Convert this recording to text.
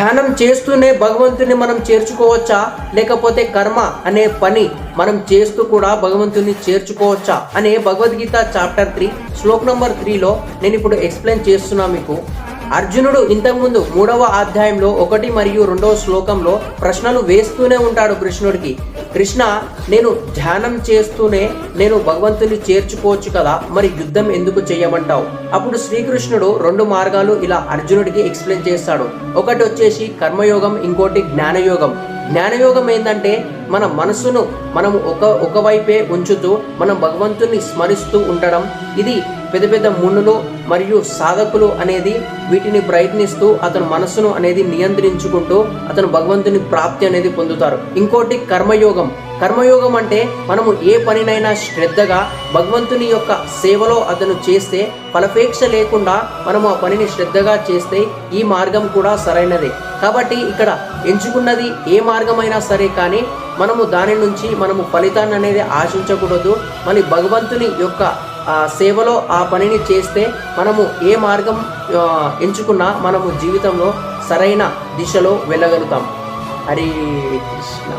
ధ్యానం చేస్తూనే భగవంతుని మనం చేర్చుకోవచ్చా, లేకపోతే కర్మ అనే పని మనం చేస్తూ కూడా భగవంతుని చేర్చుకోవచ్చా అనే భగవద్గీత చాప్టర్ 3 శ్లోక్ నంబర్ 3లో నేను ఇప్పుడు ఎక్స్ప్లెయిన్ చేస్తున్నా మీకు. అర్జునుడు ఇంతకుముందు 3వ అధ్యాయంలో 1 మరియు 2వ శ్లోకంలో ప్రశ్నలు వేస్తూనే ఉంటాడు కృష్ణుడికి. కృష్ణ, నేను ధ్యానం చేస్తూనే నేను భగవంతుని చేర్చుకోవచ్చు కదా, మరి యుద్ధం ఎందుకు చేయమంటావు? అప్పుడు శ్రీకృష్ణుడు 2 మార్గాలు ఇలా అర్జునుడికి ఎక్స్ప్లెయిన్ చేస్తాడు. ఒకటి వచ్చేసి కర్మయోగం, ఇంకోటి జ్ఞానయోగం. జ్ఞానయోగం ఏంటంటే మన మనసును మనము ఒకవైపే ఉంచుతూ మనం భగవంతుని స్మరిస్తూ ఉండడం. ఇది పెద్ద పెద్ద మునులు మరియు సాధకులు అనేది వీటిని ప్రయత్నిస్తూ అతను మనస్సును అనేది నియంత్రించుకుంటూ అతను భగవంతుని ప్రాప్తి అనేది పొందుతారు. ఇంకోటి కర్మయోగం. కర్మయోగం అంటే మనము ఏ పనినైనా శ్రద్ధగా భగవంతుని యొక్క సేవలో అతను చేస్తే ఫలపేక్ష లేకుండా మనము ఆ పనిని శ్రద్ధగా చేస్తే ఈ మార్గం కూడా సరైనదే. కాబట్టి ఇక్కడ ఎంచుకున్నది ఏ మార్గమైనా సరే, కానీ మనము దాని నుంచి మనము ఫలితాన్ని అనేది ఆశించకూడదు. మరి భగవంతుని యొక్క సేవలో ఆ పనిని చేస్తే మనము ఏ మార్గం ఎంచుకున్నా మనము జీవితంలో సరైన దిశలో వెళ్ళగలుగుతాం. హరే కృష్ణ.